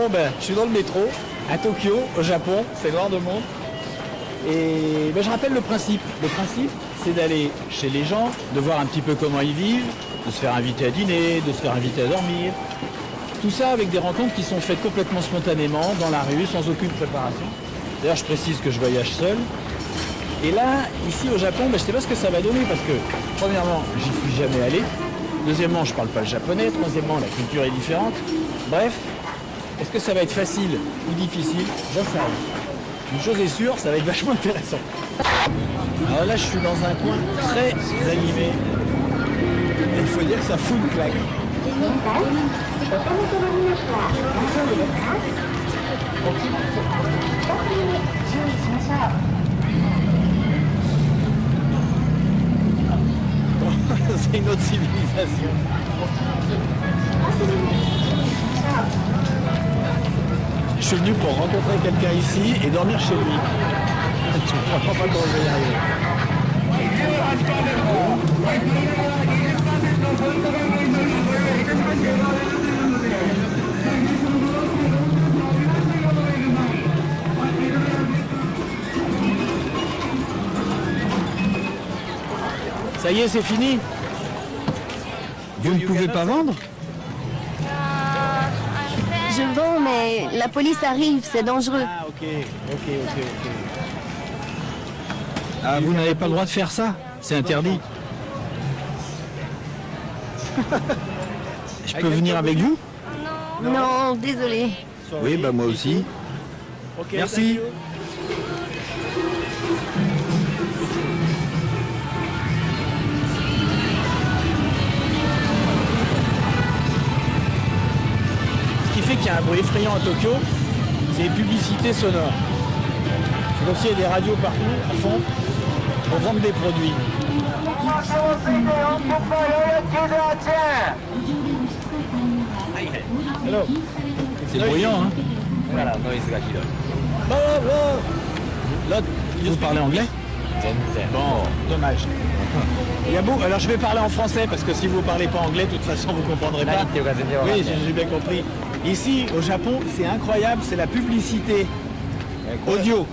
Bon, ben, je suis dans le métro, à Tokyo, au Japon, c'est noir de monde. Et ben, je rappelle le principe. Le principe, c'est d'aller chez les gens, de voir un petit peu comment ils vivent, de se faire inviter à dîner, de se faire inviter à dormir. Tout ça avec des rencontres qui sont faites complètement spontanément, dans la rue, sans aucune préparation. D'ailleurs, je précise que je voyage seul. Et là, ici au Japon, ben, je ne sais pas ce que ça va donner parce que, premièrement, j'y suis jamais allé. Deuxièmement, je ne parle pas le japonais. Troisièmement, la culture est différente. Bref, est-ce que ça va être facile ou difficile? J'en sais rien. Une chose est sûre, ça va être vachement intéressant. Alors là, je suis dans un coin très animé. Et il faut dire que ça fout une claque. C'est une autre civilisation. Je suis venu pour rencontrer quelqu'un ici et dormir chez lui. Je ne comprends pas comment je vais y arriver. Ça y est, c'est fini. Vous ne pouvez pas vendre? Je vends, mais la police arrive, c'est dangereux. Ah, ok. Ah, vous n'avez pas le droit de faire ça? C'est interdit. Je peux venir avec vous? Non, désolé. Oui, bah moi aussi. Merci. Ce qui fait qu'il y a un bruit effrayant à Tokyo, c'est les publicités sonores. C'est comme s'il y a des radios partout, à fond, pour vendre des produits. Hello. C'est bruyant, hein? Là, vous parlez anglais? Bon, dommage. Il y a beau, alors je vais parler en français parce que si vous ne parlez pas anglais, de toute façon vous ne comprendrez pas. Oui, j'ai bien compris. Ici, au Japon, c'est incroyable, c'est la publicité audio.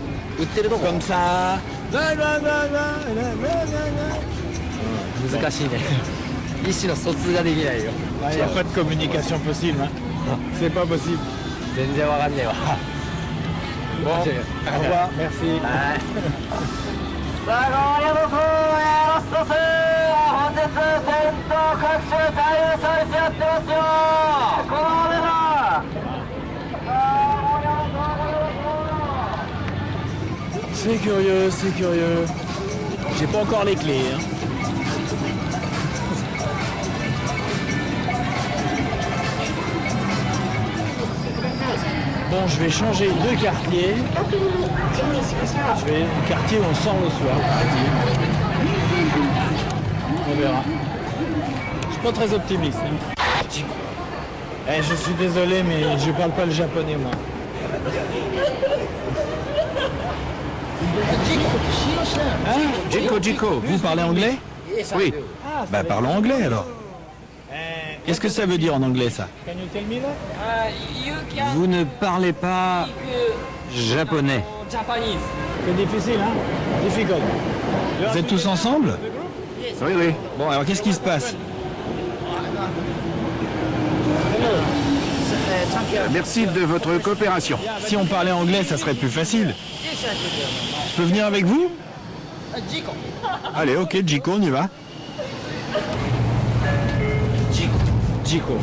Comme ça. Il n'y a pas de communication possible. Hein. C'est pas possible. Bon, au revoir, merci. C'est curieux, c'est curieux. J'ai pas encore les clés. Hein. Bon, je vais changer de quartier. Je vais au quartier où on sort le soir. On verra. Je suis pas très optimiste. Hein. Je suis désolé, mais je parle pas le japonais, moi. Hein? Jiko, vous parlez anglais? Oui. Bah parlons anglais alors. Qu'est-ce que ça veut dire en anglais, ça? Vous ne parlez pas japonais. C'est difficile, hein? Difficile. Vous êtes tous ensemble? Oui. Bon, alors qu'est-ce qui se passe? Merci de votre coopération. Si on parlait anglais, ça serait plus facile. Je peux venir avec vous? Allez, ok, Jiko, on y va. Jiko.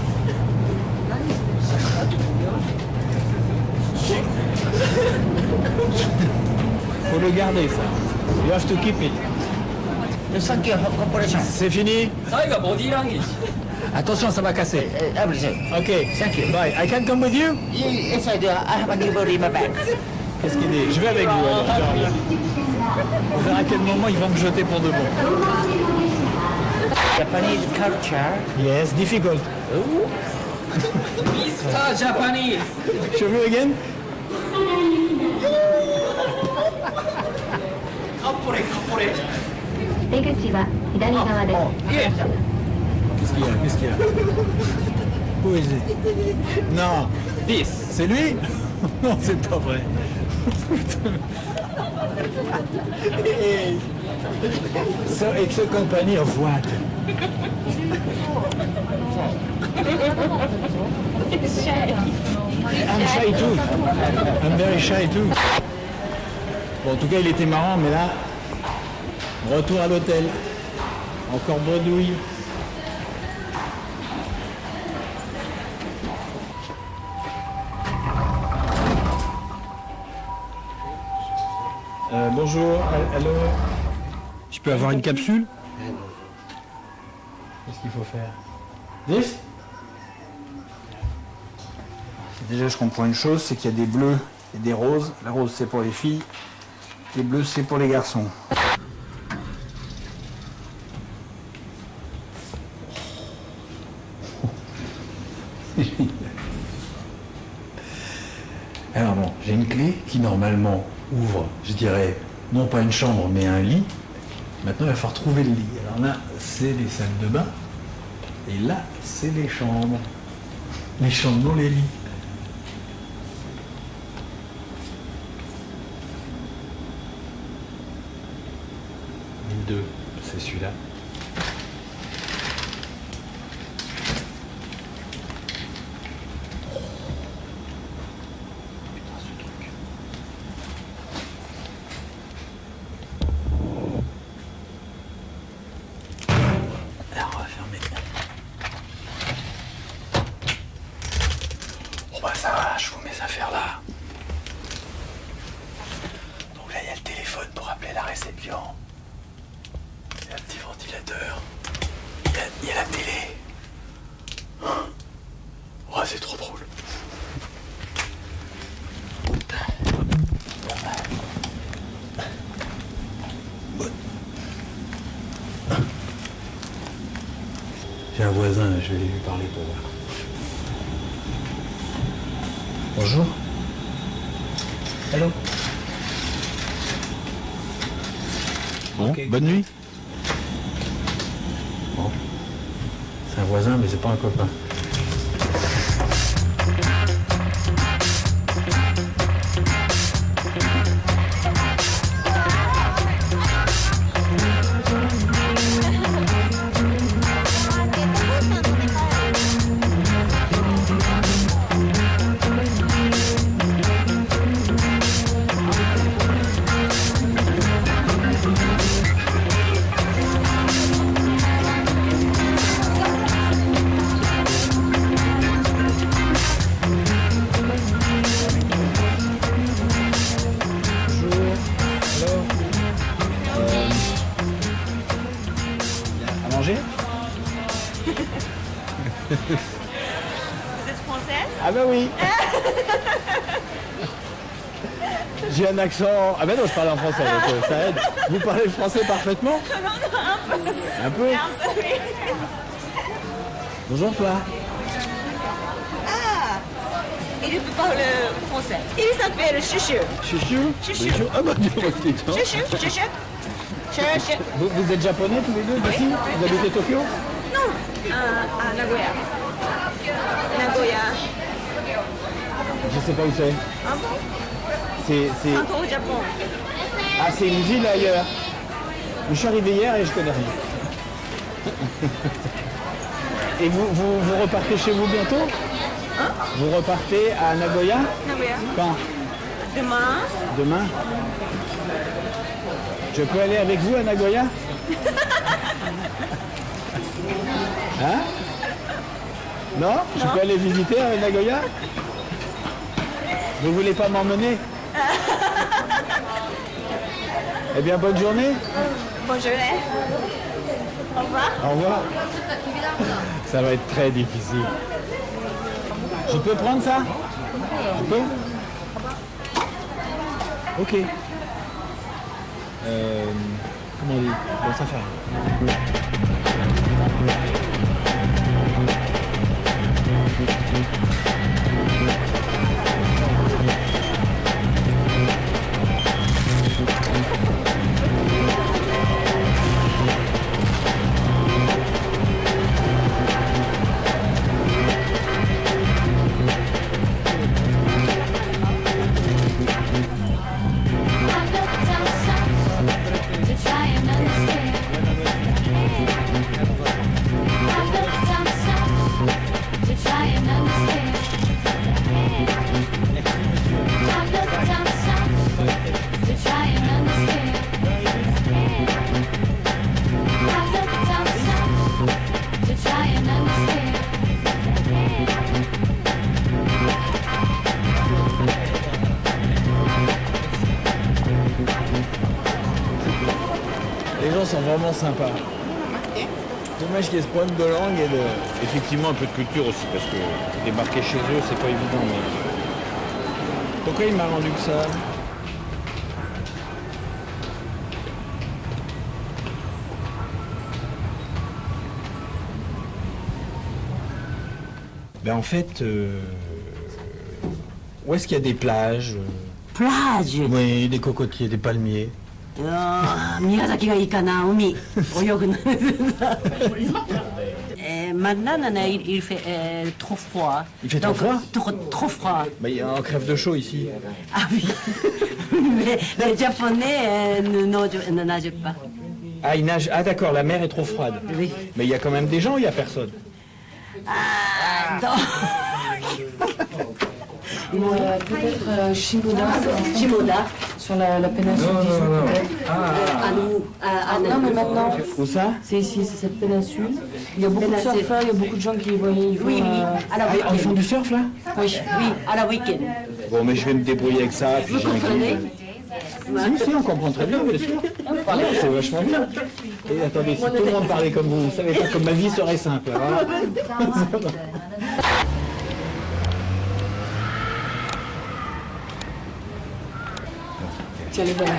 Faut le garder, ça. You have to keep it. C'est fini? Attention, ça va casser. Ok. Thank you. Bye. I can come with you? Yes, I do. I have a new body in my bag. Qu'est-ce qu'il dit? Je vais avec vous. Alors, on verra à quel moment il va me jeter pour de bon. Japanese culture. Yes, difficult. Mr. Japanese. Show me again? Qu'est-ce qu'il y a? Who is it? Non, this. C'est lui? Non, c'est pas vrai. So it's a company of what? I'm shy too. I'm very shy too. Bon, en tout cas, il était marrant, mais là, retour à l'hôtel. Encore bredouille. Bonjour, allô. Je peux avoir une capsule? Qu'est-ce qu'il faut faire? 10? Déjà, je comprends une chose, c'est qu'il y a des bleus et des roses. La rose, c'est pour les filles. Les bleus, c'est pour les garçons. Alors bon, j'ai une clé qui normalement ouvre, je dirais, non pas une chambre, mais un lit. Maintenant, il va falloir trouver le lit. Alors là, c'est les salles de bain. Et là, c'est les chambres. Les chambres, non les lits. Deux, c'est celui-là. Alors, on va fermer. Bon bah ça va, je vous mets ces affaires là. Donc là, il y a le téléphone pour appeler la réception. Il y a un petit ventilateur. Il y a la télé. Oh, c'est trop drôle. J'ai un voisin, là, je vais lui parler pour voir. Bonjour. Allô. Bon, Ok. bonne nuit. Bon. C'est un voisin, mais c'est pas un copain. À manger? Vous êtes française? Ah bah oui. J'ai un accent... Ah bah non, je parle en français, donc ça aide. Vous parlez le français parfaitement? Un peu. Un peu, oui. Bonjour toi. Ah! Il peut parler français. Il s'appelle Chuchu. Chouchou? Chouchou. Chouchou. Ah bah dis donc. Chuchu, Chuchu. Chuchu. Vous êtes japonais tous les deux d'ici? Vous habitez Tokyo? Non, à Nagoya. Nagoya. Je sais pas où c'est. Ah bon? C'est... Encore au Japon. Ah, c'est une ville ailleurs. Je suis arrivé hier et je connais rien. Et vous repartez chez vous bientôt? Hein? Vous repartez à Nagoya? Nagoya. Quand? Demain. Demain? Je peux aller avec vous à Nagoya? Hein? Non? Je peux aller visiter à Nagoya? Vous voulez pas m'emmener? Eh bien, bonne journée. Bonne journée. Au revoir. Au revoir. Ça va être très difficile. Je peux prendre ça? Je peux? Ok. Comment on dit? Bon, ça fait vraiment sympa. Dommage qu'il y ait ce problème de langue et de... Effectivement, un peu de culture aussi, parce que débarquer chez eux, c'est pas évident. Mais... Pourquoi il m'a rendu que ça? Ben en fait, où est-ce qu'il y a des plages? Plage. Oui, des cocotiers, des palmiers. Miyazakiがいいかな、海、泳ぐの。Maintenant, il fait trop froid. Il fait trop froid? Trop froid. Ben, il y a un crève de chaud ici. Ah oui. Mais les Japonais ne nagent pas. Ah, il nage. Ah d'accord, la mer est trop froide. Oui. Mais il y a quand même des gens ou il n'y a personne? Ah, non. Peut-être Shimoda. sur la péninsule d'Izu. Non, mais maintenant, Où ça? c'est ici, c'est cette péninsule. Il y a beaucoup de surfeurs, il y a beaucoup de gens qui voient. Oui, oui. À la Ah, ils font du surf là? Oui, à la week-end. Bon, mais je vais me débrouiller avec ça. Puis Vous comprenez? Si, on comprend très bien, bien sûr. C'est vachement bien. Et attendez, si tout le monde parlait comme vous savez pas comme ma vie serait simple. Voilà. Tiens, les voilà.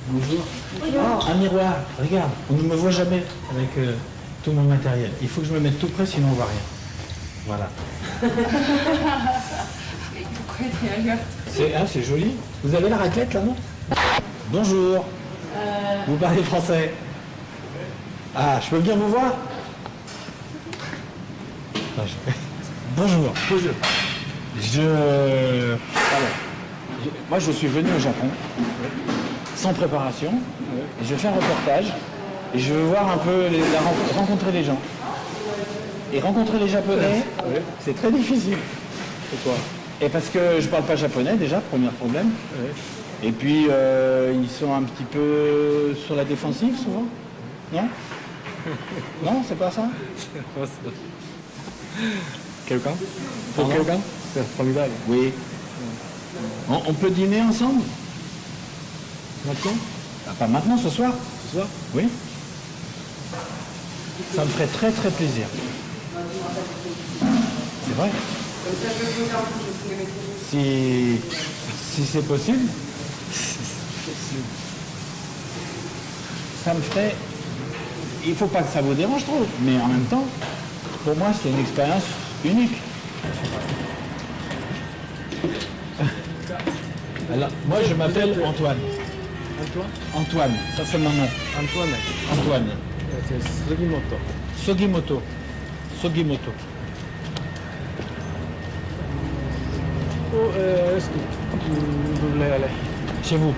Bonjour. Oh, un miroir. Regarde, on ne me voit jamais avec tout mon matériel. Il faut que je me mette tout près, sinon on voit rien. Voilà. C'est joli. Vous avez la raclette là, non? Bonjour. Vous parlez français? Ah, je peux venir vous voir? Bonjour. Bonjour. Moi, je suis venu au Japon sans préparation. Et je fais un reportage et je veux voir un peu, rencontrer les gens. Et rencontrer les Japonais, c'est très difficile. Pourquoi? Et parce que je parle pas japonais déjà, premier problème. Et puis ils sont un petit peu sur la défensive souvent. Non? Non, c'est pas ça? Quelqu'un? Pour quelqu'un? C'est formidable. Oui. On peut dîner ensemble? Maintenant? Ah, pas maintenant, ce soir? Ce soir? Oui. Ça me ferait très très plaisir. C'est vrai. Si c'est possible, ça me ferait... Il ne faut pas que ça vous dérange trop, mais en même temps, pour moi, c'est une expérience unique. Alors, moi, je m'appelle Antoine. Antoine? Antoine, ça c'est mon nom. Antoine. Antoine. C'est Sugimoto. Sugimoto. Sugimoto. Où est-ce que vous voulez aller? Chez vous?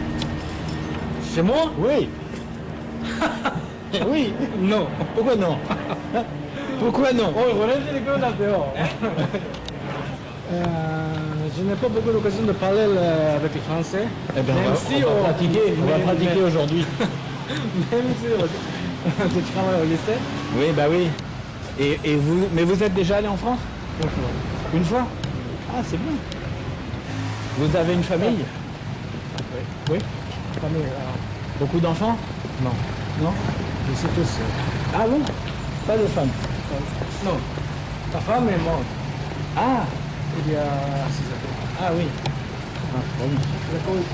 Chez moi? Oui. Oui. Non. Pourquoi non? Pourquoi non? Oh, regardez les gars là-dehors. Je n'ai pas beaucoup l'occasion de parler avec les Français. Eh bien, même si on va pratiquer aujourd'hui. Même si tu travailles au lycée. Oui, bah oui. Et vous, mais vous êtes déjà allé en France? Une fois? Ah, c'est bien. Vous avez une famille? Oui. Famille, Beaucoup d'enfants? non. Non? Je suis tout seul. Ah bon? Pas de femme? Non. Ta femme est morte. Ah! Il y a 6 ans. Ah oui. Ah, bon. La cause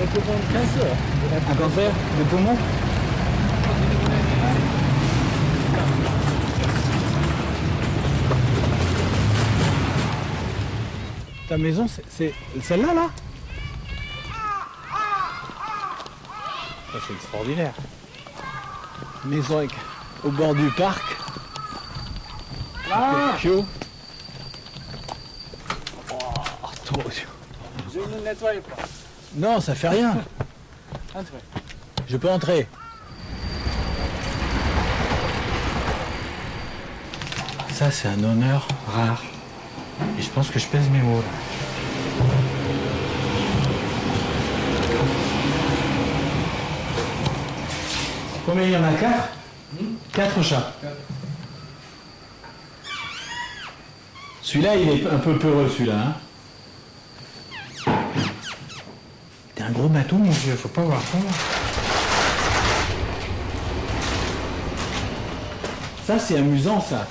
d'un cancer. Un cancer de poumon? Ta maison, c'est celle-là, là? Ça, c'est extraordinaire. Maison au bord du parc. Ah! Tokyo. Je ne nettoie pas. Non, ça fait rien. Entrez. Je peux entrer. Ça, c'est un honneur rare. Et je pense que je pèse mes mots. Là. Combien il y en a? 4? 4 chats. Celui-là, il est un peu peureux, celui-là. Hein. un gros bateau, mon vieux, faut pas voir ça. Ça, c'est amusant, ça.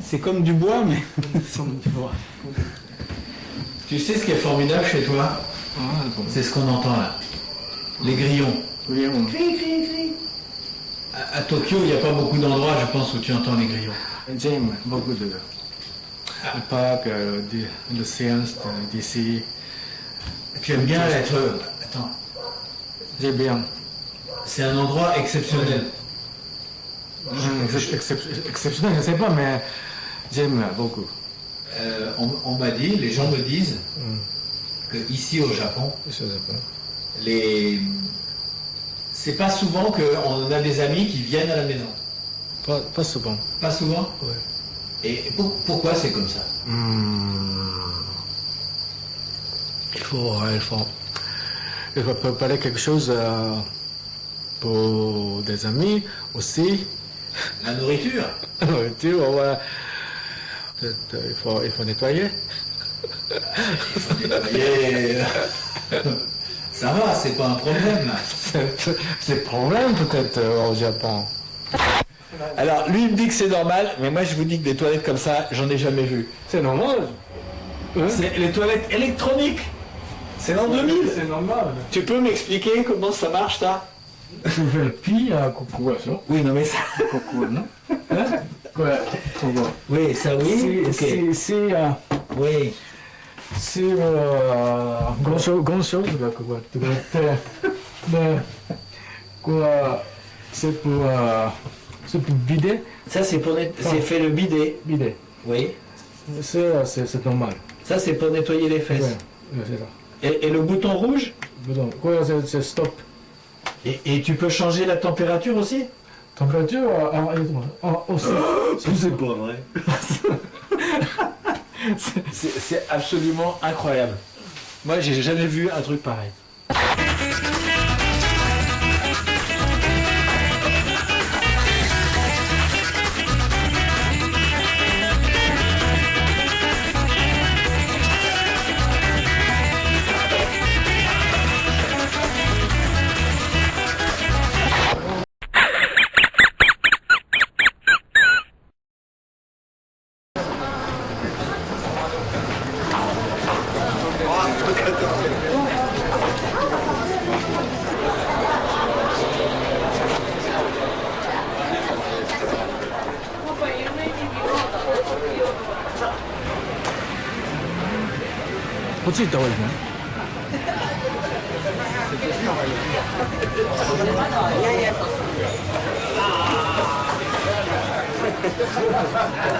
C'est comme du bois, mais... Tu sais ce qui est formidable chez toi? C'est ce qu'on entend là. Les grillons. Cri, cri, cri. À Tokyo, il n'y a pas beaucoup d'endroits, je pense, où tu entends les grillons. J'aime beaucoup le parc, le séance d'ici. Tu aimes bien être... Attends. J'aime bien. C'est un endroit exceptionnel. Exceptionnel, je ne sais pas, mais j'aime beaucoup. On m'a dit, les gens me disent, que ici au Japon, c'est pas souvent qu'on a des amis qui viennent à la maison. Pas souvent. Pas souvent? Oui. Et pourquoi c'est comme ça? Il faut préparer quelque chose pour des amis aussi. La nourriture? La nourriture, ouais. Il faut nettoyer. Il faut nettoyer. Ça va, c'est pas un problème là. C'est le problème peut-être au Japon. Alors lui il me dit que c'est normal, mais moi je vous dis que des toilettes comme ça, j'en ai jamais vu. C'est normal. C'est les toilettes électroniques. C'est l'an 2000. C'est normal. Tu peux m'expliquer comment ça marche ça? Tu fais le pied à coucou, ça? Oui, non mais ça... Coucou, non? Quoi? Oui, ça oui. Oui. C'est grand chose, quoi. C'est pour vider. Ça c'est pour c'est fait le bidet. Vider. Oui. C'est normal. Ça c'est pour nettoyer les fesses. Ouais, c'est ça. Et le bouton rouge? Quoi, c'est stop. Et tu peux changer la température aussi? Température aussi. C'est pas vrai. C'est absolument incroyable. Moi, j'ai jamais vu un truc pareil.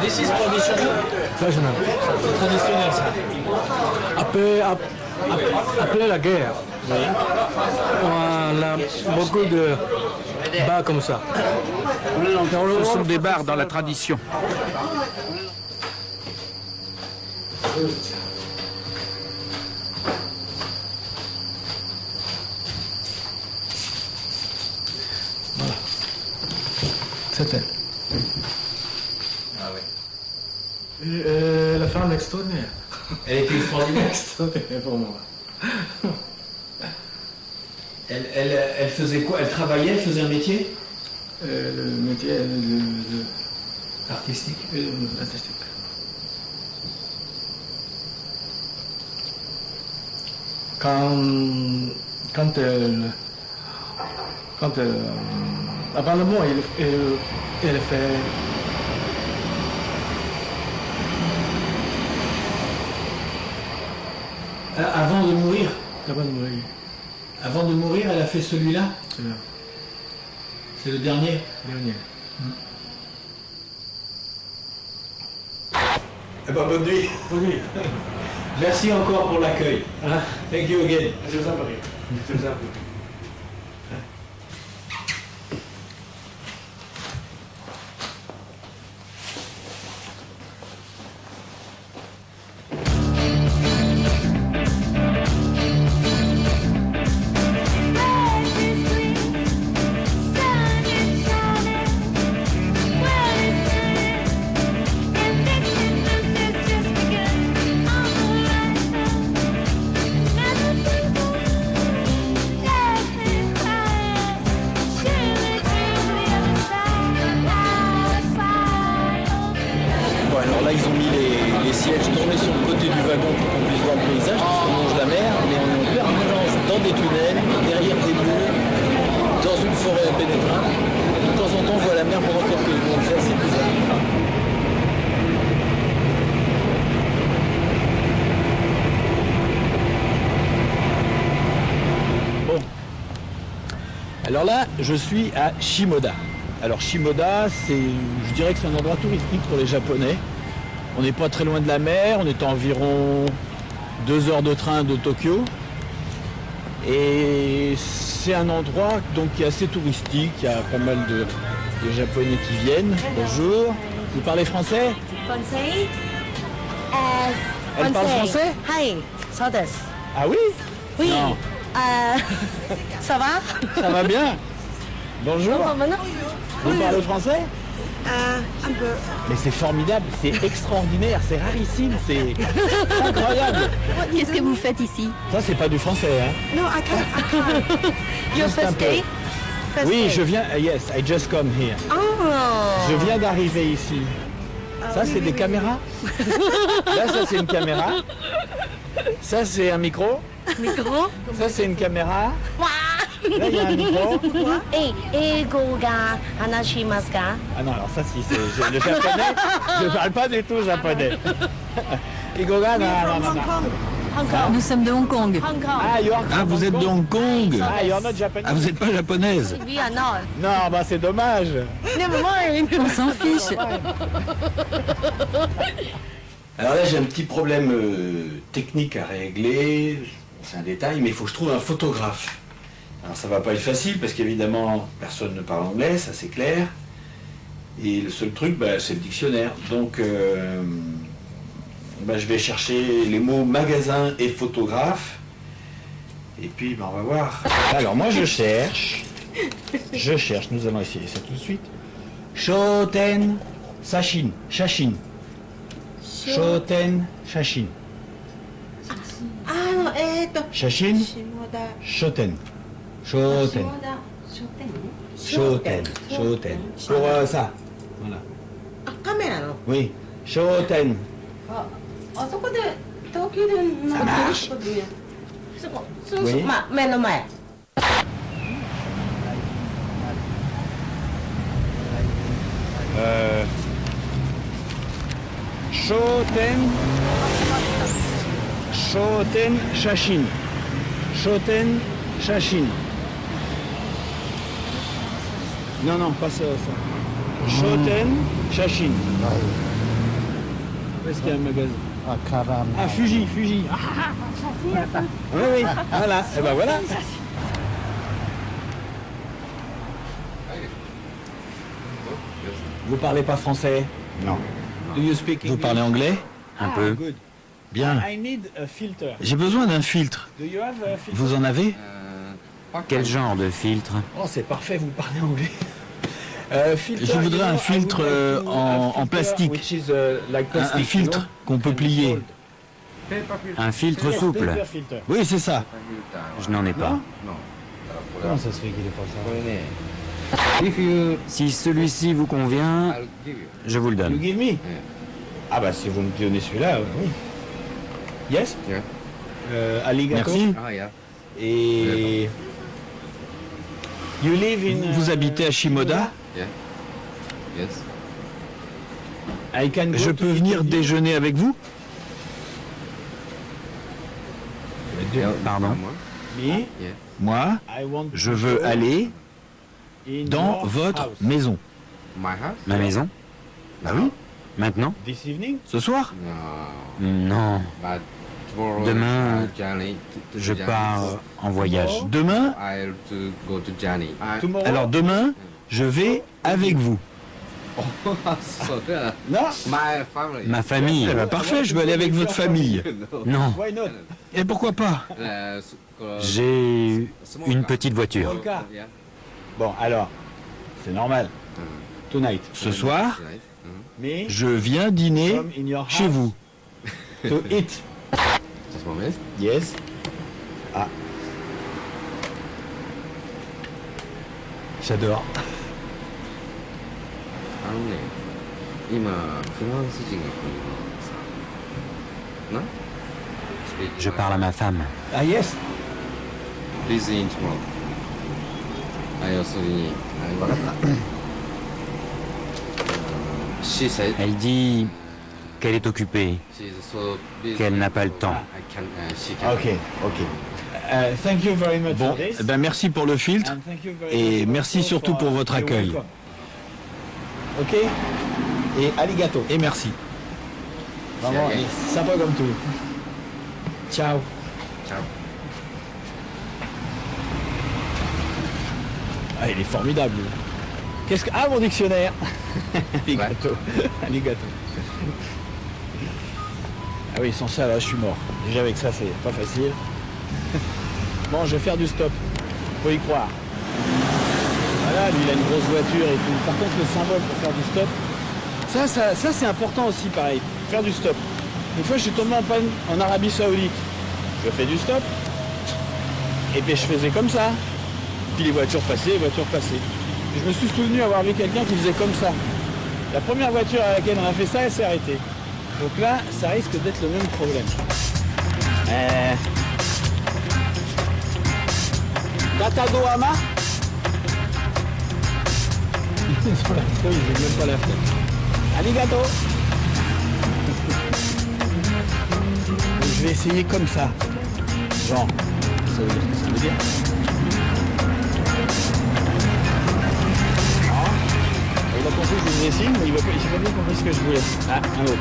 This is traditional. Traditional. C'est traditionnel ça. Après la guerre, on a beaucoup de bars comme ça. Ce sont des bars dans la tradition. Voilà. C'était. Ah oui. Et la femme extraordinaire. Elle était extraordinaire. Extraordinaire pour moi. Elle faisait quoi? Elle travaillait? Elle faisait un métier? Le métier artistique. Artistique. Quand elle avant le mort, elle fait Avant de mourir? avant de mourir. Avant de mourir, elle a fait celui-là? C'est là. C'est le dernier? Dernier. Eh ben, bonne nuit. Bonne nuit. Merci encore pour l'accueil. Thank you again. Je vous en prie. Je vous en prie. tunnels, derrière des murs, dans une forêt impénétrable. De temps en temps, on voit la mer pendant quelques secondes. C'est assez bizarre. Bon. Alors là, je suis à Shimoda. Alors Shimoda, je dirais que c'est un endroit touristique pour les Japonais. On n'est pas très loin de la mer, on est à environ 2 heures de train de Tokyo. Et c'est un endroit donc, qui est assez touristique, il y a pas mal de Japonais qui viennent. Bonjour, vous parlez français? Français? Elle parle français? Hi, so this. Ah oui? Oui. Non. Ça va? Ça va bien? Bonjour. Vous parlez français? Un peu. Mais c'est formidable, c'est extraordinaire, c'est rarissime, c'est incroyable. Qu'est-ce que vous faites ici? Ça, c'est pas du français, hein? No, I can't. Your Juste un first peu. day? First Oui, day. je viens, yes, I just come here. Oh. Je viens d'arriver ici. Ça, c'est des caméras. Là, ça, c'est une caméra. Ça, c'est un micro. Micro? Ça, c'est une caméra. Là, il y a un micro. Eigo ga hanashimasu ka? Ah non, alors ça, si, c'est le japonais. Je parle pas du tout japonais. Igoga, non, non, non, non. Hong Kong. Nous sommes de Hong Kong. Hong Kong. Ah, you are Ah, vous êtes de Hong Kong. Ah, you're not Japanese. Ah, vous n'êtes pas japonaise. We are not. Non, bah c'est dommage. Never mind. On s'en fiche. Alors là, j'ai un petit problème technique à régler. C'est un détail, mais il faut que je trouve un photographe. Alors ça va pas être facile parce qu'évidemment, personne ne parle anglais, ça c'est clair. Et le seul truc, bah, c'est le dictionnaire. Donc, bah, je vais chercher les mots magasin et photographe. Et puis, bah, on va voir. Alors moi, je cherche, nous allons essayer ça tout de suite. Shoten Sashin, Shashin. Shoten Shashin. Shashin, Shoten. Shoten. Shoten. Shoten. Pour ça. Voilà. Oui. Shoten. Ça marche. Oui. Shoten. Shoten Shashin. Shoten Shashin. Non, non, pas ça. Shoten Shashin. Où est-ce qu'il y a un magasin? Ah, Fuji. Oui, oui, voilà. Et ben voilà. Vous parlez pas français? Non. Do you speak English? Vous parlez anglais? Un peu. Good. Bien. I need a filter. J'ai besoin d'un filtre. Do you have a filter? Vous en avez? Quel genre de filtre? Oh, c'est parfait, vous parlez anglais. Filter, Je voudrais un I filtre would like to en a filter plastique. which is, like Un plastic, filtre you qu'on peut know, plier. Un filtre Yes, souple? paper filter. Oui, c'est ça. Je n'en ai pas. Comment ça se fait qu'il est pas ça? Si celui-ci vous convient, je vous le You donne. give me? Ah bah si vous me donnez celui-là, oui. Yes? Arigato. Merci. Et... You live in... Vous habitez à Shimoda? I can go Je to peux venir Italy. déjeuner avec vous? Pardon? Me, Moi, I want to je veux go aller in dans your votre house. maison. Ma maison? Bah oui. Maintenant? This evening? Ce soir? Non. Demain, je pars en voyage. Demain? Tomorrow? Alors demain, je vais avec vous. Non? Ma famille? Eh ben parfait, je veux aller avec votre famille. Non. Why not? Et pourquoi pas? J'ai une petite voiture. Polka. Bon, alors, c'est normal. Tonight. Ce soir, Mais je viens dîner come in your chez house vous. to eat. Yes. Ah. J'adore. Je parle à ma femme. Ah yes. Please in tomorrow. She said Elle dit qu'elle est occupée, she's so busy. qu'elle n'a pas le temps. She can. Ok, ok. Thank you very much Bon, for this. eh ben merci pour le filtre. And thank you very Et much merci also surtout pour votre your accueil. welcome. Ok. Et arigato. Et merci. Vraiment, Ok. il est sympa comme tout. Ciao. Ciao. Ah, il est formidable. lui. Qu'est-ce que... Ah, mon dictionnaire. Arigato. Arigato. Ah oui, sans ça, là, je suis mort. Déjà, avec ça, c'est pas facile. Bon, je vais faire du stop. Faut y croire. Voilà, lui, il a une grosse voiture et tout. Par contre, le symbole pour faire du stop, ça c'est important aussi, pareil. Faire du stop. Une fois, je suis tombé en panne en Arabie Saoudite. Je fais du stop. Et puis, je faisais comme ça. Puis les voitures passaient, les voitures passaient. Et je me suis souvenu avoir vu quelqu'un qui faisait comme ça. La première voiture à laquelle on a fait ça, elle s'est arrêtée. Donc là, ça risque d'être le même problème. Tata Dohama. Sur la feuille, ils n'ont même pas la fenêtre. Arigato. Donc, je vais essayer comme ça. Genre, ça veut dire ce que ça veut dire. Il a compris que je faisais signe, mais il n'a pas bien compris ce que je voulais. Ah, un autre.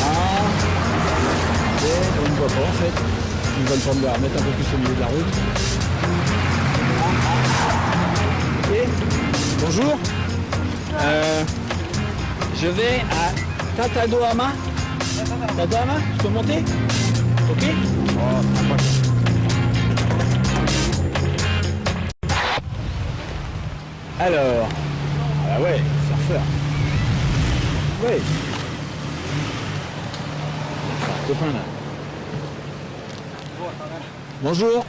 Ah. Et on ne voit pas en fait. Ils veulent pas me la remettre un peu plus au milieu de la route. Ok. Bonjour. Je vais à Tatadohama. Tatadohama, je peux monter? Ok. Oh, sympa. Alors, ah ouais, surfeur. Ouais. Un copain là. Bonjour.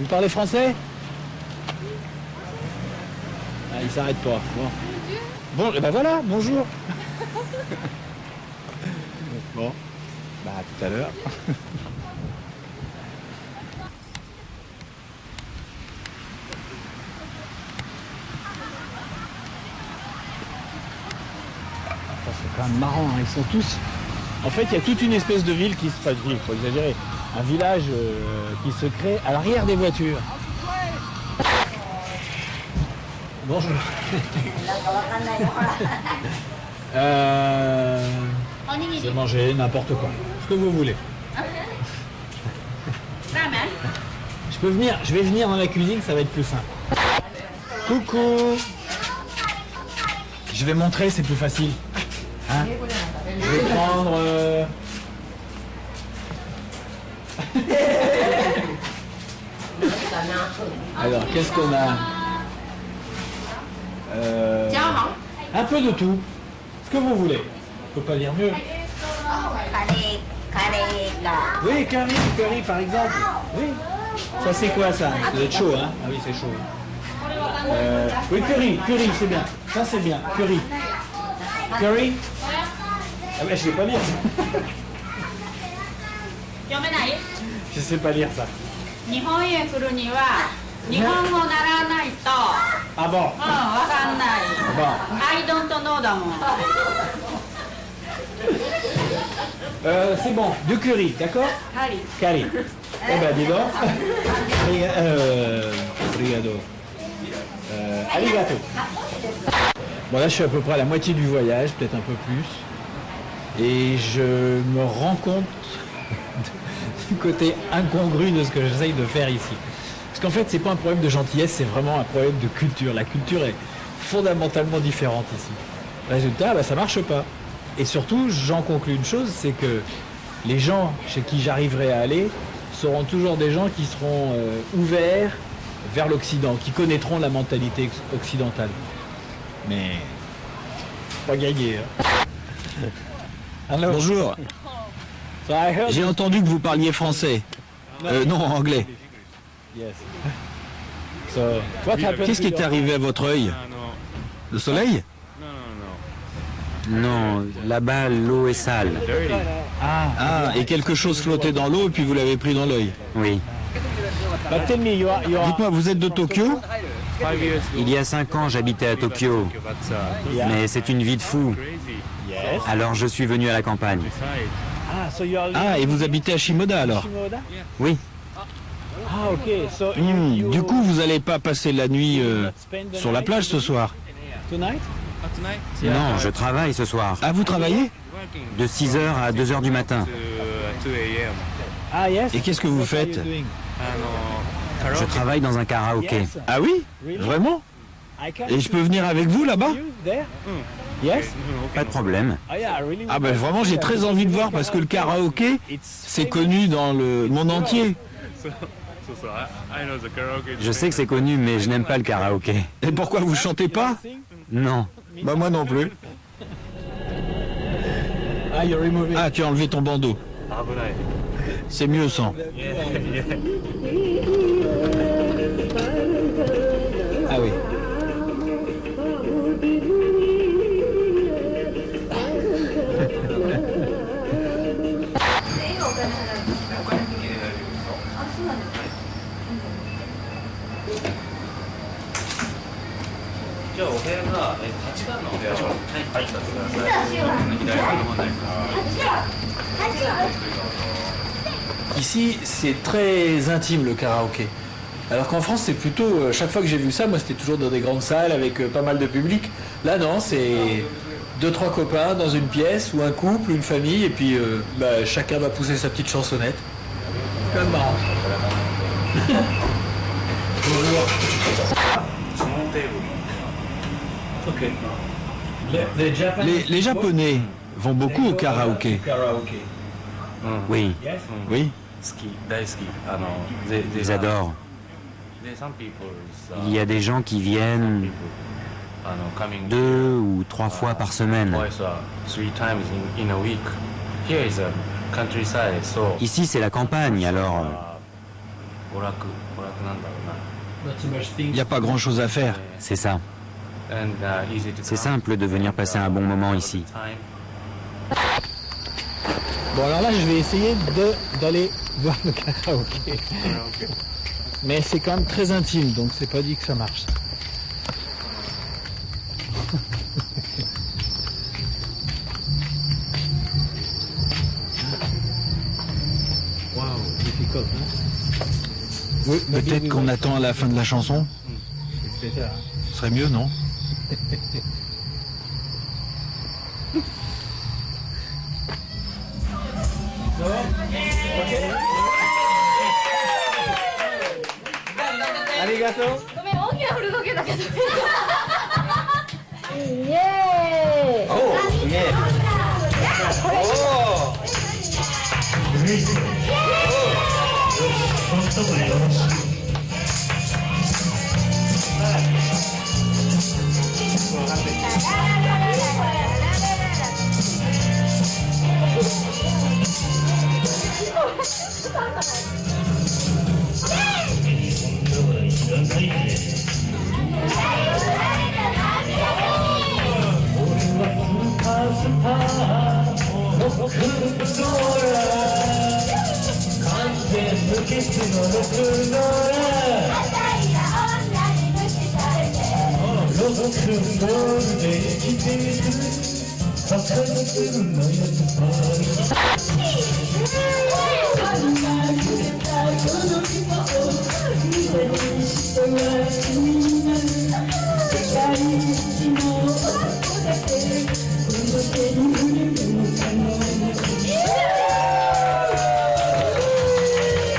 Vous parlez français? Ah, il s'arrête pas. Bon, et ben voilà, bonjour. Bon, bah à tout à l'heure. C'est quand même marrant, hein. Ils sont tous... En fait, il y a toute une espèce de ville qui se... Pas de ville, faut exagérer. Un village qui se crée à l'arrière des voitures. Bonjour. Je vais manger n'importe quoi. Ce que vous voulez. Je vais venir dans la cuisine, ça va être plus simple. Coucou. Je vais montrer, c'est plus facile. Hein? Je vais prendre... Alors, qu'est-ce qu'on a? Un peu de tout. Ce que vous voulez. Je peux pas lire mieux. Oui, curry par exemple. Oui. Ça c'est quoi ça? Ça doit être chaud, hein? Ah oui, c'est chaud. Oui, curry, c'est bien. Ça c'est bien, curry. Curry? Ah ouais, je sais pas lire. Je sais pas lire ça. Ah bon? C'est bon, de curry, d'accord? Curry. Eh ben, dis donc. Obrigado. Arigato. Bon, là, je suis à peu près à la moitié du voyage, peut-être un peu plus. Et je me rends compte du côté incongru de ce que j'essaye de faire ici. Parce qu'en fait, c'est pas un problème de gentillesse, c'est vraiment un problème de culture. La culture est fondamentalement différente ici. Résultat, bah, ça marche pas. Et surtout, j'en conclus une chose, c'est que les gens chez qui j'arriverai à aller seront toujours des gens qui seront ouverts vers l'Occident, qui connaîtront la mentalité occidentale. Mais pas gagné. Hein. Alors, bonjour. J'ai entendu que vous parliez français. Non, anglais. Yes. Qu'est-ce qui est arrivé à votre œil? Le soleil? Non, là-bas, l'eau est sale. Ah, et quelque chose flottait dans l'eau et puis vous l'avez pris dans l'œil. Oui. Dites-moi, vous êtes de Tokyo? Il y a 5 ans, j'habitais à Tokyo. Mais c'est une vie de fou. Alors je suis venu à la campagne. Ah, et vous habitez à Shimoda alors? Oui. Du coup, vous n'allez pas passer la nuit sur la plage ce soir? Non, je travaille ce soir. Ah, vous travaillez? De 6h à 2h du matin. Et qu'est-ce que vous faites? Je travaille dans un karaoké. Ah oui? Vraiment? Et je peux venir avec vous là-bas? Pas de problème. Ah ben vraiment, j'ai très envie de voir parce que le karaoké, c'est connu dans le monde entier. Je sais que c'est connu, mais je n'aime pas le karaoké. Et pourquoi vous chantez pas? Non. Bah moi non plus. Ah, tu as enlevé ton bandeau. C'est mieux sans. Ah oui. Ici, c'est très intime le karaoké. Alors qu'en France, c'est plutôt, chaque fois que j'ai vu ça, moi c'était toujours dans des grandes salles avec pas mal de public. Là non, c'est 2-3 copains dans une pièce, ou un couple, une famille, et puis chacun va pousser sa petite chansonnette. C'est quand même marrant. Bonjour. Les Japonais vont beaucoup au karaoké. Oui. Oui. Ils adorent. Il y a des gens qui viennent 2 ou 3 fois par semaine. Ici, c'est la campagne, alors... Il n'y a pas grand-chose à faire. C'est ça. C'est simple de venir passer un bon moment ici. Bon alors là je vais essayer d'aller voir le karaoké. Mais c'est quand même très intime, donc c'est pas dit que ça marche. Oui, peut-être qu'on attend à la fin de la chanson. Ce serait mieux, non? Arigato.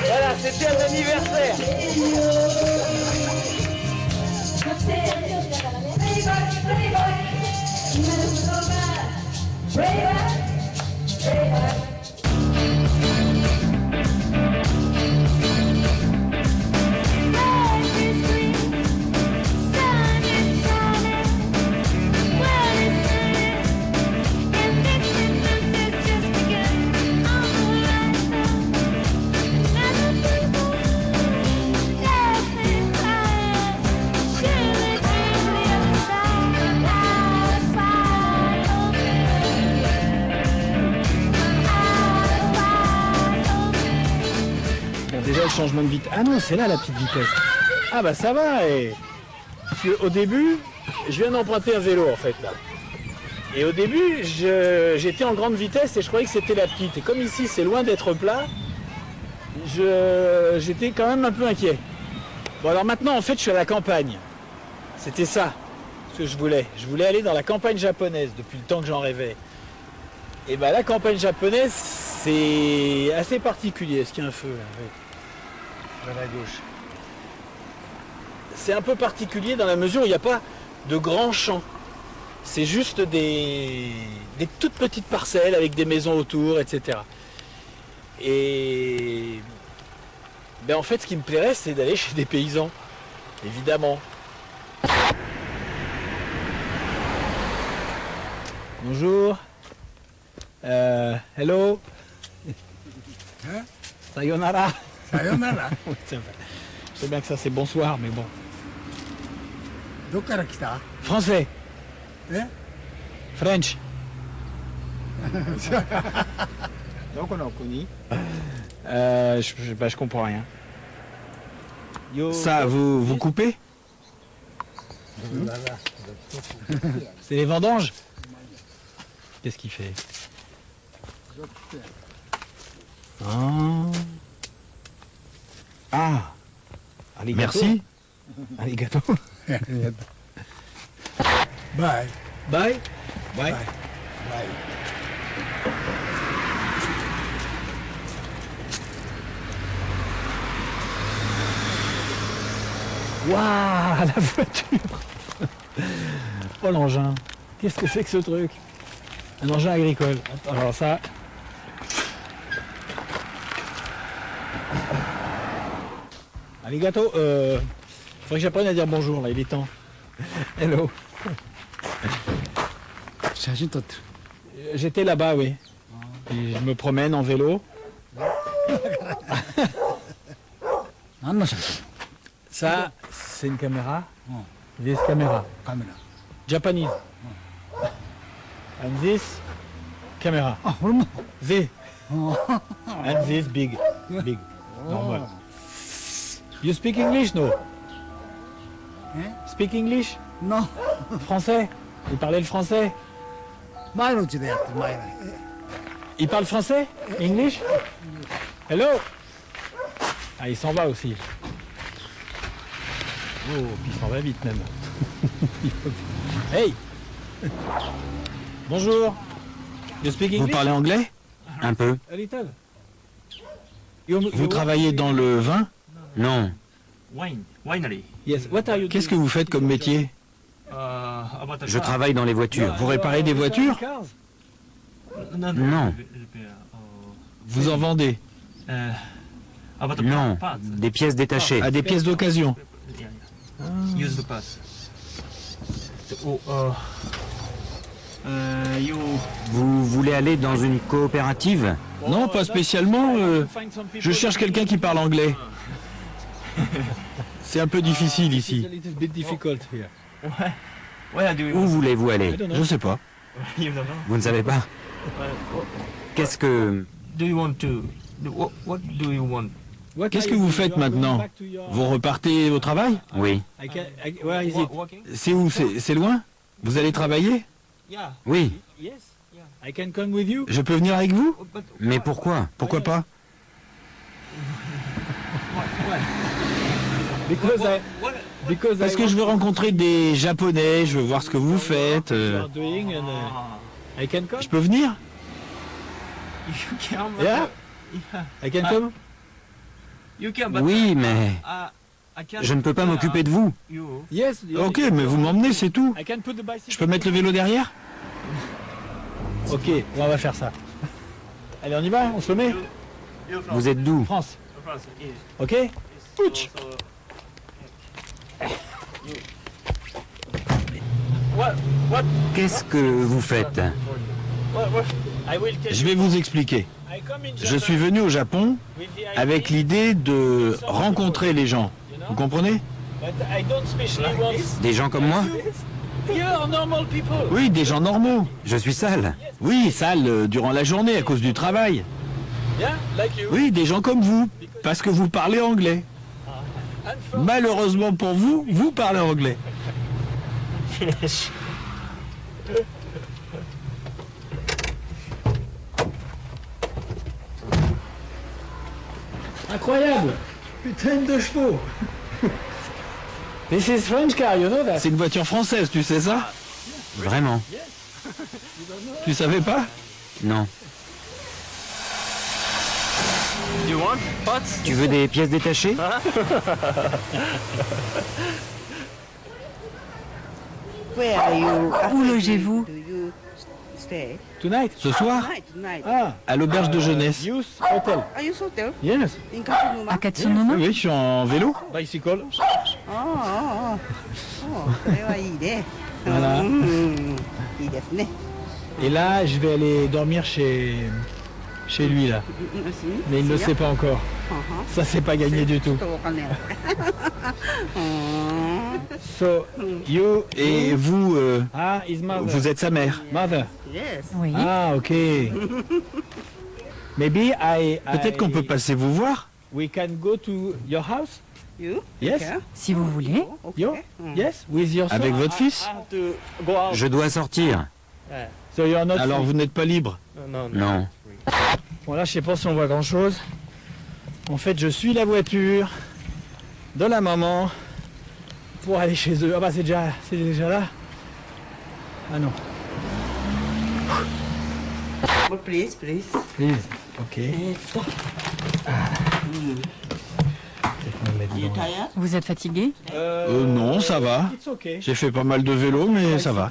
Voilà, c'était un anniversaire. vois le changement de vitesse. Ah non, c'est là la petite vitesse. Ah bah ça va. Au début, je viens d'emprunter un vélo en fait là. Et au début, j'étais en grande vitesse et je croyais que c'était la petite. Et comme ici, c'est loin d'être plat, j'étais quand même un peu inquiet. Bon alors maintenant, en fait, je suis à la campagne. C'était ça ce que je voulais. Je voulais aller dans la campagne japonaise depuis le temps que j'en rêvais. Et bah la campagne japonaise, c'est assez particulier. Est-ce qu'il y a un feu là? Oui. Vers la gauche. C'est un peu particulier dans la mesure où il n'y a pas de grands champs. C'est juste des toutes petites parcelles avec des maisons autour, etc. Et ben en fait, ce qui me plairait, c'est d'aller chez des paysans, évidemment. Bonjour. Hello. Sayonara. Sayonara. Oui, c'est vrai. Je sais bien que ça c'est bonsoir, mais bon. Français. French. Donc on a connu. Je comprends rien. Ça, vous coupez? C'est les vendanges? Qu'est-ce qu'il fait? Ah. Merci. Arigato. Bye. Bye. Bye. Bye. Waouh, la voiture. Oh l'engin. Qu'est-ce que c'est que ce truc? Un engin agricole. Attends, alors ça. Arigato. Faudrait que j'apprenne à dire bonjour là, il est temps. Hello. J'étais là-bas, oui. Et je me promène en vélo. Ça, c'est une caméra. This camera. Japanese. And this camera. This. And this big. Big. Normal. You speak English, no? Speak English? Non. Français? Il parlait le français? Il parle français? English? Hello? Ah, il s'en va aussi. Oh, puis il s'en va vite même. Hey! Bonjour. You speak English? Vous parlez anglais? Un peu. A little. Vous travaillez dans le vin? Non. Yes. What are you Qu'est-ce que vous faites comme métier? Je travaille dans les voitures. Vous réparez des voitures? Non. Vous en vendez? Non. Des pièces détachées. À des pièces d'occasion? Vous voulez aller dans une coopérative? Non, pas spécialement. Je cherche quelqu'un qui parle anglais. C'est un peu difficile ici. Où voulez-vous aller? Je sais pas. Vous ne savez pas? Qu'est-ce que... Qu'est-ce que vous faites maintenant? Vous repartez au travail? Oui. C'est où? C'est loin? Vous allez travailler? Oui. Je peux venir avec vous? Mais pourquoi? Pourquoi pas? Parce que je veux rencontrer des Japonais, je veux voir ce que vous faites. Je peux venir? Yeah? I can come? Oui, mais... Je ne peux pas m'occuper de vous. Ok, mais vous m'emmenez, c'est tout. Je peux mettre le vélo derrière? Ok, on va faire ça. Allez, on y va, on se le met. Vous êtes d'où? France. Ok? Ouch. Qu'est-ce que vous faites? Je vais vous expliquer. Je suis venu au Japon avec l'idée de rencontrer les gens. Vous comprenez? Des gens comme moi? Oui, des gens normaux. Je suis sale. Oui, sale durant la journée à cause du travail. Oui, des gens comme vous, parce que vous parlez anglais. Malheureusement pour vous, vous parlez anglais. Incroyable! Putain de chevaux! This is French car, you know that? C'est une voiture française, tu sais ça? Vraiment? Tu savais pas? Non. Tu veux des pièces détachées? Où logez-vous? Tonight? Ce soir? Ah, à l'auberge de jeunesse. Youth Hotel. Yes. À Katsunoma? Oui, je suis en vélo. Bicycle. Voilà. Et là, je vais aller dormir chez lui, là. Mais il ne le sait pas encore. Ça, c'est pas gagné du tout. So, you et vous, vous êtes sa mère. Mother. Oui. Ah, ok. Maybe peut-être qu'on peut passer vous voir. We can go to your house. Yes. Si vous voulez. Yo? Yes. With your son. Avec votre fils? Je dois sortir. So you're not Alors vous n'êtes pas libre? Non. Bon là, je sais pas si on voit grand chose. En fait, je suis la voiture de la maman pour aller chez eux. Ah bah c'est déjà là. Ah non. Please. Please. Ok. Vous êtes fatigué? Non, ça va. J'ai fait pas mal de vélo, mais ça va.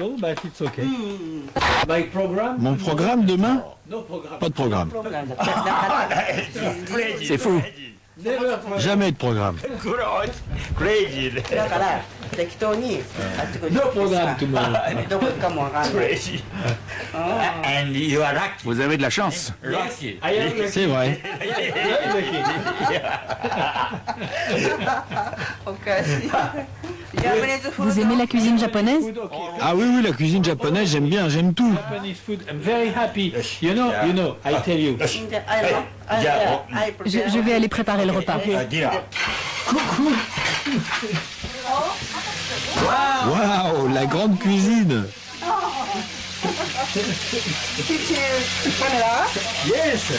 Mon programme demain? Pas de programme. C'est fou. Jamais de programme. No programme tomorrow. Vous avez de la chance. C'est vrai. Vous aimez la cuisine japonaise? Ah oui, la cuisine japonaise, j'aime tout. You know, I tell you. Je vais aller préparer le repas. Coucou. Waouh, la grande cuisine. Yes.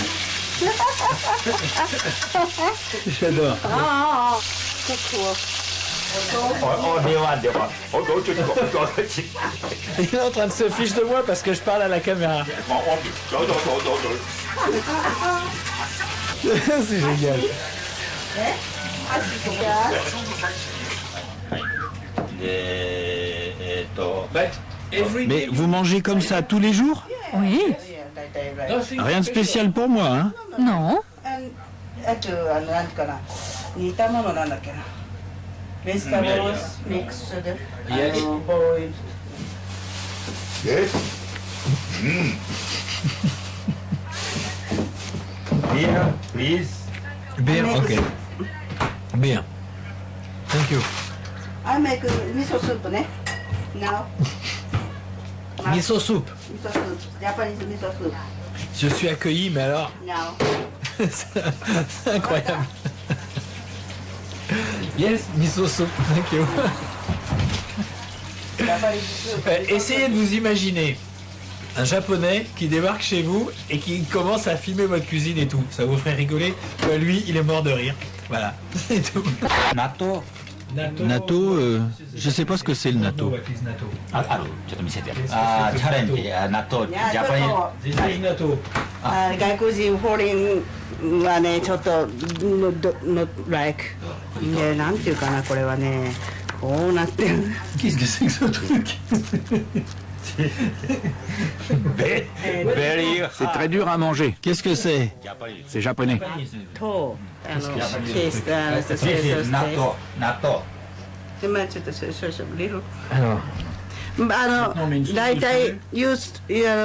J'adore. Il est en train de se fiche de moi parce que je parle à la caméra. C'est génial. Mais vous mangez comme ça tous les jours? Oui. Rien de spécial pour moi, hein? Non. Vegetables mixed, boiled. Yes. Beer, please. Beer, okay. Beer. Thank you. I make miso soup, ne? Now. Miso soup. Miso soup, Japanese miso soup. Je suis accueilli, mais alors... Now. C'est incroyable. Yes, miso soup, thank you. Essayez de vous imaginer un japonais qui débarque chez vous et qui commence à filmer votre cuisine et tout. Ça vous ferait rigoler? Lui, il est mort de rire. Voilà, c'est tout. Natto. Natto, je sais pas ce que c'est le natto. Challenge, natto, Japanese. This is natto. 外国人フォリンはねちょっとnot like でなんていうかなこれはねこうなってる。Qu'est-ce que c'est que ce truc? C'est très dur à manger. Qu'est-ce que c'est? C'est japonais. とテイストNatto, natto. でまあちょっと少々リル。 Alors. 大体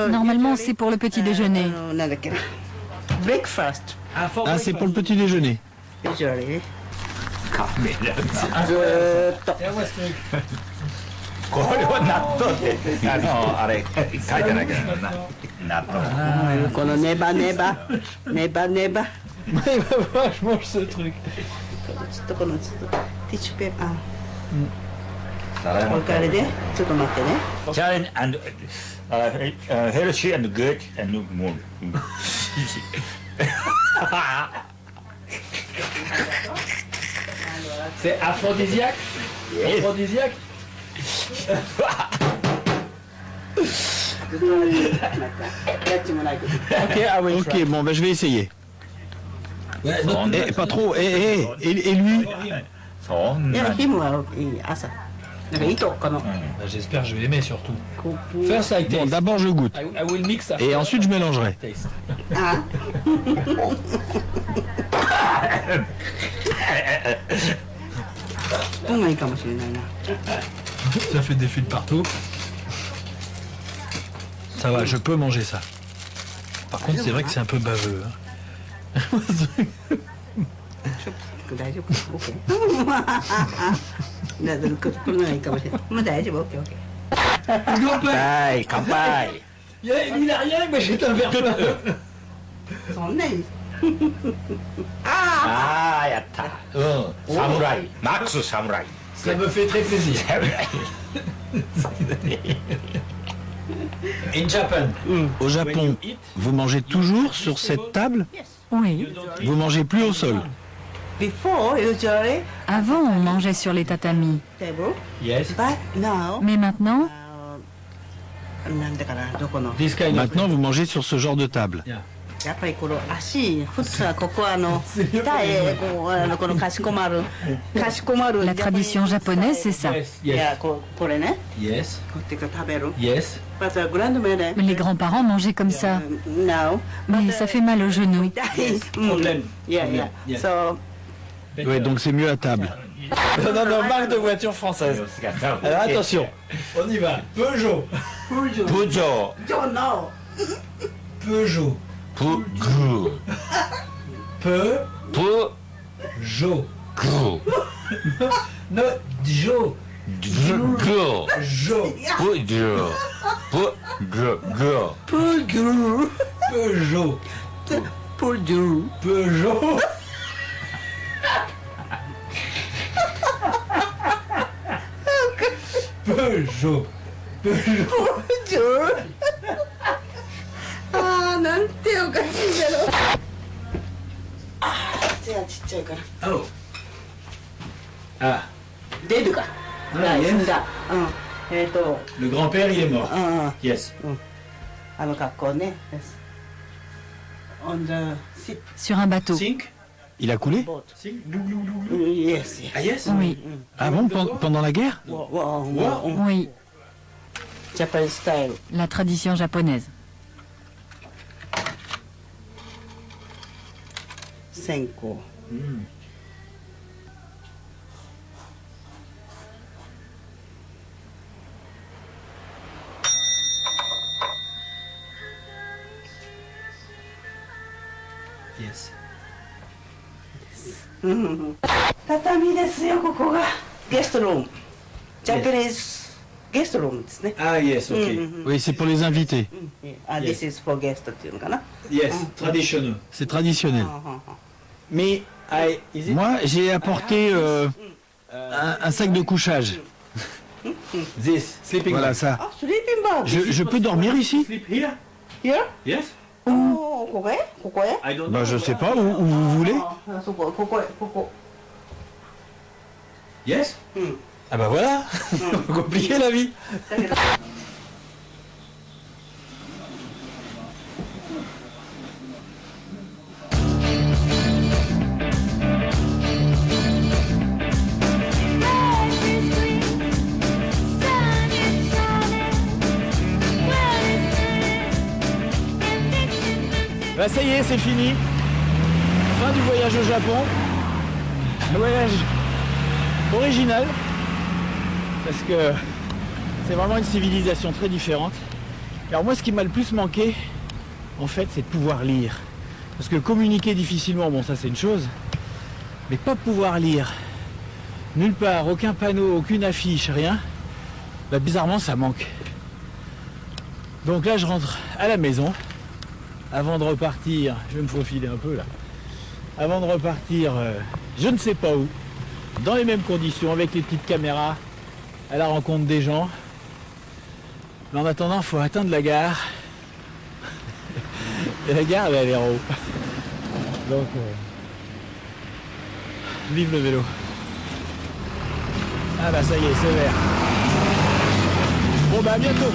Normalement, c'est pour le petit déjeuner. なんだっけな。breakfast. Ah, c'est pour le petit déjeuner. Usually. ずーっと。これは納豆ってあれ書いてないからな納豆。このネバネバネバネバ。Il va voir, je mange ce truc. ちょっとこのちょっとティッシュペーパー。これあれでちょっと待ってね。Challenge and healthy and good and more. C'est aphrodisiaque? Aphrodisiaque? Ok, bon, ben, je vais essayer. Pas trop. Et lui? J'espère que je vais aimer surtout. First I taste. Bon, d'abord je goûte. I will mix after. Et ensuite je mélangerai. Ça fait des fils partout. Ça va, je peux manger ça. Par contre, c'est vrai que c'est un peu baveux. Il a rien, mais j'ai un verre plein. Ah, やった。侍。マックス侍。Ça me fait très plaisir. In Japan. Au Japon, vous mangez toujours sur cette table? Oui. Vous mangez plus au sol? Avant, on mangeait sur les tatamis. Yes. Mais maintenant, Maintenant, vous mangez sur ce genre de table. la tradition japonaise, c'est ça. Yes. Yes. Mais les grands-parents mangeaient comme ça. Mais ça fait mal aux genoux. Problème. Ouais, donc c'est mieux à table. Non, marque de voiture française. Alors attention, on y va. Peugeot. Peugeot. Peugeot. Peugeot. Peugeot. No, Jo. Peugeot. Jo. Peugeot. Peugeot. Peugeot. Peugeot. Peugeot. Peugeot. Peugeot. Peugeot. Ah, なんておかしいだろ。手がちっちゃいから。Oh. Ah. 出るか。yes. だ。Le grand-père, il est mort. Yes. あの格好ね。On the ship. Sur un bateau. Sink. Il a coulé? Yes. Ah yes? Oui. Ah bon, pendant la guerre? Oui. Japanese style. La tradition japonaise. 線香。Yes. 畳ですよ、ここが。ゲストルーム。ジャパニーズゲストルームですね。Ah yes, ok. Oui, c'est pour les invités. This is for guest っていうのかな。Yes, traditionnel. C'est traditionnel. Mais moi, j'ai apporté un sac de couchage. This, sleeping Voilà bag. ça. Ah, sleeping bag. Je peux dormir ici? Sleep here? Here? Yes? ここへここへ I don't know. Bah, je sais pas, où vous voulez. あそこ、ここへ、ここ。 Yes? Ah bah voilà. Compliqué la vie. Bah ça y est, c'est fini. Fin du voyage au Japon. Un voyage original. Parce que c'est vraiment une civilisation très différente. Alors moi, ce qui m'a le plus manqué, en fait, c'est de pouvoir lire. Parce que communiquer difficilement, bon ça c'est une chose. Mais pas pouvoir lire. Nulle part, aucun panneau, aucune affiche, rien. Bah, bizarrement, ça manque. Donc là, je rentre à la maison. Avant de repartir, je vais me faufiler un peu là. Avant de repartir, je ne sais pas où, dans les mêmes conditions, avec les petites caméras, à la rencontre des gens. Mais en attendant, il faut atteindre la gare. Et la gare, elle est en haut. Donc, vive le vélo. Ah bah ça y est, c'est vert. Bon bah à bientôt.